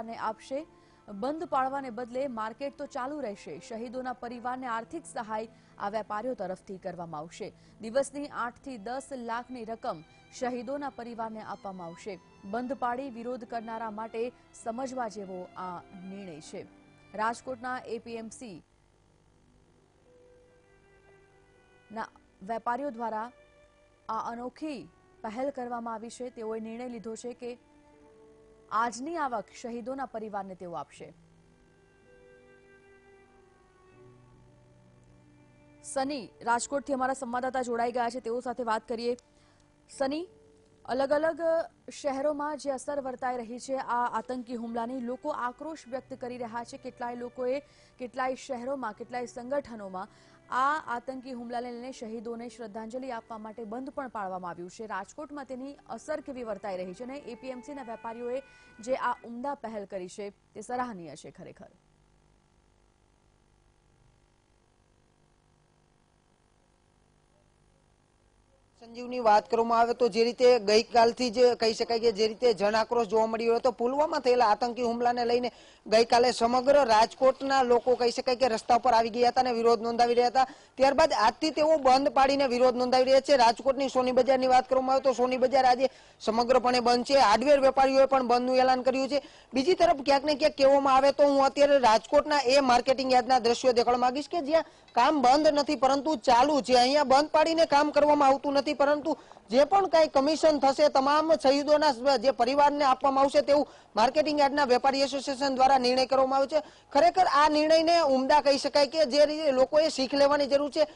પરિવારને આપશે। બંધ પાડવાને બદલે માર્કેટ તો ચાલુ રહેશે। શહીદોના પરિવારને આર્થિક સહાય આ વેપારીઓ તરફથી કરવામાં આવશે। દિવસની 8 થી 10 લાખની રકમ શહીદોના પરિવારને આપવામાં આવશે। બંધ પાડી વિરોધ કરનારા માટે સમજવા જેવો આ નિર્ણય છે। રાજકોટના એપીએમસી ના વેપારીઓ દ્વારા આ અનોખી પહેલ કરવામાં આવી છે। તેઓએ નિર્ણય લીધો છે કે આજની આવક શહીદોના પરિવારને તેઓ આપશે। સની રાજકોટથી અમારા સંવાદદાતા જોડાઈ ગયા છે, તેઓ સાથે વાત કરીએ। સની, અલગ અલગ શહેરોમાં જે અસર વર્તાઈ રહી છે આ આતંકી હુમલાની, લોકો આક્રોશ વ્યક્ત કરી રહ્યા છે। કેટલાય લોકોએ કેટલાય શહેરોમાં, કેટલાય સંગઠનોમાં આ આતંકી હુમલાને લઈને શહીદોને શ્રદ્ધાંજલિ આપવા માટે બંધ પણ પાડવામાં આવ્યું છે। રાજકોટમાં તેની અસર કેવી વર્તાઈ રહી છે અને એપીએમસીના વેપારીઓએ જે આ ઉમદા પહેલ કરી છે તે સરાહનીય છે ખરેખર। સંજીવની વાત કરવામાં આવે તો જે રીતે ગઈકાલથી જ કહી શકાય કે જે રીતે જન આક્રોશ જોવા મળ્યો હતો પુલવામામાં થયેલા આતંકી હુમલાને લઈને ગઈકાલે સમગ્ર રાજકોટના લોકો કહી શકાય કે રસ્તા પર આવી ગયા હતા અને વિરોધ નોંધાવી રહ્યા હતા। ત્યારબાદ આજથી તેઓ બંધ પાડીને વિરોધ નોંધાવી રહ્યા છે। રાજકોટની સોની બજારની વાત કરવામાં આવે તો સોની બજાર આજે સમગ્રપણે બંધ છે। હાર્ડવેર વેપારીઓએ પણ બંધનું એલાન કર્યું છે। બીજી તરફ ક્યાંક ને ક્યાંક કહેવામાં આવે તો હું અત્યારે રાજકોટના એ માર્કેટિંગ યાર્ડના દ્રશ્યો દેખાડવા માંગીશ કે જ્યાં કામ બંધ નથી પરંતુ ચાલુ છે। અહીંયા બંધ પાડીને કામ કરવામાં આવતું નથી પરંતુ જે પણ કઈ કમિશન થશે તમામ શહીદોના જે પરિવારને આપવામાં આવશે તેવું માર્કેટિંગ યાર્ડના વેપારી એસોસિએશન દ્વારા નિર્ણય કરવામાં આવ્યો છે। ખરેખર આ નિર્ણયને ઉમદા કહી શકાય કે જે રીતે લોકોએ શીખ લેવાની જરૂર છે।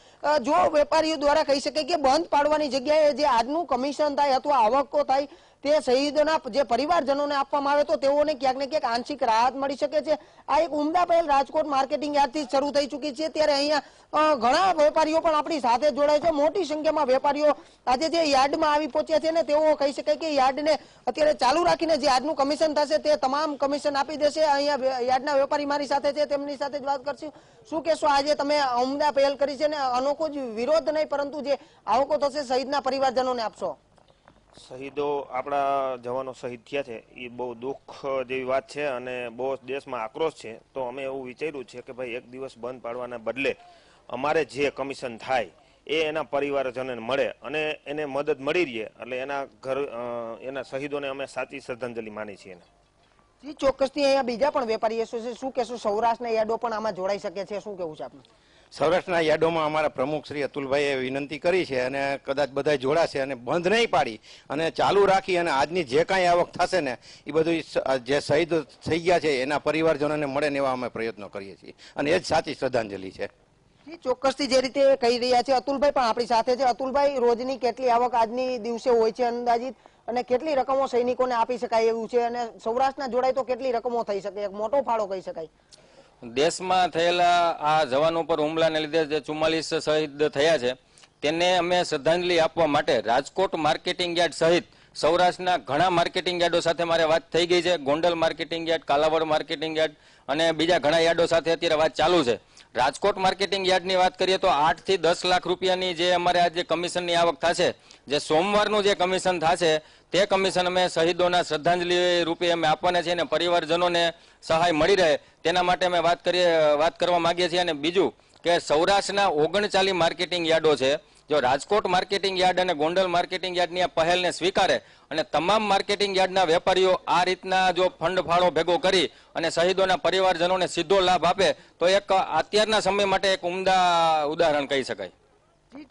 જો વેપારીઓ દ્વારા કહી શકાય કે બંધ પાડવાની જગ્યાએ જે આજનું કમિશન થાય અથવા આવકો થાય તે શહીદોના જે પરિવારજનોને આપવામાં આવે તો તેઓને ક્યાંક ને ક્યાંક આંશિક રાહત મળી શકે છે। આ એક ઉમદા પહેલ રાજકોટ માર્કેટિંગ યાર્ડથી શરૂ થઈ ચૂકી છે। ત્યારે અહીંયા ઘણા વેપારીઓ પણ આપણી સાથે જોડાય છે। મોટી સંખ્યામાં વેપારીઓ આજે જે યાર્ડમાં આવી પહોંચ્યા છે ને તેઓ કહી શકાય કે યાર્ડને અત્યારે ચાલુ રાખીને જે આજનું કમિશન થશે તે તમામ કમિશન આપી દેશે। અહીંયા યાર્ડના વેપારી મારી સાથે છે, તેમની સાથે જ વાત કરશું। શું કહેશો, આજે તમે ઉમદા પહેલ કરી છે ને અનોખો જ વિરોધ નહીં પરંતુ જે આવકો થશે શહીદના પરિવારજનોને આપશો? શહીદો આપણા જવાનો શહીદ થયા છે એ બહુ દુઃખ જેવી વાત છે અને બહુ દેશમાં આક્રોશ છે। તો અમે એવું વિચાર્યું છે કે ભાઈ એક દિવસ બંધ પાડવાના બદલે અમારે જે કમિશન થાય એ એના પરિવારજનોને મળે અને એને મદદ મળી રહે એટલે એના શહીદોને અમે સાચી શ્રદ્ધાંજલિ માની છીએ। જી ચોક્કસથી અહીંયા બીજા પણ વેપારી એસોસિએશન, શું કહેશું, સૌરાષ્ટ્રના યાર્ડો પણ આમાં જોડાઈ શકે છે, શું કહેવું છે આપનું? સૌરાષ્ટ્રના યાર્ડોમાં અમારા પ્રમુખ શ્રી અતુલભાઈએ વિનંતી કરી છે અને કદાચ બધા જોડાશે અને બંધ નહીં પાડી અને ચાલુ રાખી અને આજની જે કાંઈ આવક થશે ને એ બધું જે શહીદ થઈ ગયા છે એના પરિવારજનોને મળે ને એવા અમે પ્રયત્નો કરીએ છીએ અને એ જ સાચી શ્રદ્ધાંજલિ છે। ચોક્કસથી જે રીતે કહી રહ્યા છે અતુલભાઈ પણ આપણી સાથે છે। અતુલભાઈ, રોજની કેટલી આવક આજની દિવસે હોય છે અંદાજિત અને કેટલી રકમો સૈનિકોને આપી શકાય એવું છે અને સૌરાષ્ટ્રના જોડાય તો કેટલી રકમો થઈ શકે, એક મોટો ફાળો કહી શકાય? દેશમાં થયેલા આ જવાનો પર હુમલાને લીધે જે 44 શહીદ થયા છે તેને અમે શ્રદ્ધાંજલિ આપવા માટે રાજકોટ માર્કેટિંગ યાર્ડ સહિત સૌરાષ્ટ્રના ઘણા માર્કેટિંગ યાર્ડો સાથે મારે વાત થઈ ગઈ છે। Gondal marketing yard, Kalavad marketing yard અને બીજા ઘણા યાર્ડો સાથે અત્યારે વાત ચાલુ છે। રાજકોટ માર્કેટિંગ યાર્ડની વાત કરીએ તો 8 થી 10 લાખ રૂપિયાની જે અમારે આજે કમિશનની આવક થશે, જે સોમવારનું જે કમિશન થશે તે કમિશન અમે શહીદોના શ્રદ્ધાંજલિ રૂપે અમે આપવાના છીએ અને પરિવારજનોને સહાય મળી રહે તેના માટે અમે વાત કરવા માંગીએ છીએ। અને બીજું કે સૌરાષ્ટ્રના 39 માર્કેટિંગ યાર્ડો છે। જો રાજકોટ માર્કેટિંગ યાર્ડ અને ગોંડલ માર્કેટિંગ યાર્ડની આ પહેલને સ્વીકારે અને તમામ માર્કેટિંગ યાર્ડના વેપારીઓ આ રીતના જો ફંડ ફાળો ભેગો કરી અને શહીદોના પરિવારજનોને સીધો લાભ આપે તો એક અત્યારના સમય માટે એક ઉમદા ઉદાહરણ કહી શકાય।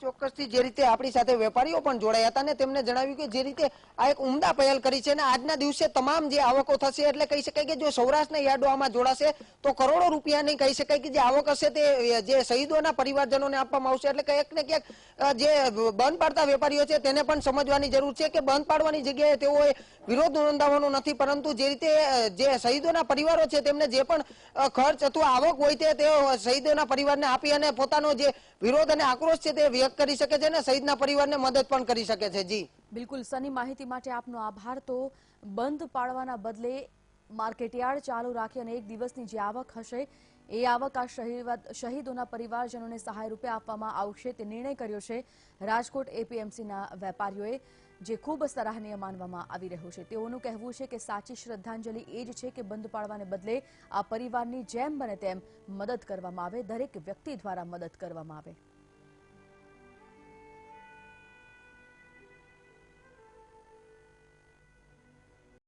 ચોક્કસથી જે રીતે આપણી સાથે વેપારીઓ પણ જોડાયા હતા ને તેમને જણાવ્યું કે જે રીતે આ એક ઉમદા પહેલ કરી છે અને આજના દિવસે તમામ જે આવકો થશે એટલે કહી શકાય કે જો સૌરાષ્ટ્રના યાર્ડો આમાં જોડાશે તો કરોડો રૂપિયાની કહી શકાય કે જે આવક હશે તે જે શહીદોના પરિવારજનોને આપવામાં આવશે। એટલે ક્યાંક ને ક્યાંક જે બંધ પાડતા વેપારીઓ છે તેને પણ સમજવાની જરૂર છે કે બંધ પાડવાની જગ્યાએ તેઓએ વિરોધ નોંધાવવાનો નથી પરંતુ જે રીતે જે શહીદોના પરિવારો છે તેમને જે પણ ખર્ચ અથવા આવક હોય તે તેઓ શહીદોના પરિવારને આપી અને પોતાનો જે વિરોધ અને આક્રોશ છે તે વ્યક્ત કરી શકે છે અને શહીદના પરિવારને મદદ પણ કરી શકે છે। જી બિલકુલ સની, માહિતી માટે આપનો આભાર। તો બંધ પાડવાના બદલે માર્કેટયાર્ડ ચાલુ રાખી અને એક દિવસની જે આવક હશે એ આવક આ શહીદોના પરિવારજનોને સહાય રૂપે આપવામાં આવશે તે નિર્ણય કર્યો છે રાજકોટ એપીએમસીના વેપારીઓએ। જે ખૂબ સરાહનીય માનવામાં આવી રહ્યું છે. તેઓનું કહેવું છે કે સાચી શ્રદ્ધાંજલિ એ જ છે કે બંધ પાડવાને બદલે આ પરિવારની જેમ બને તેમ મદદ કરવામાં આવે, દરેક વ્યક્તિ દ્વારા મદદ કરવામાં આવે.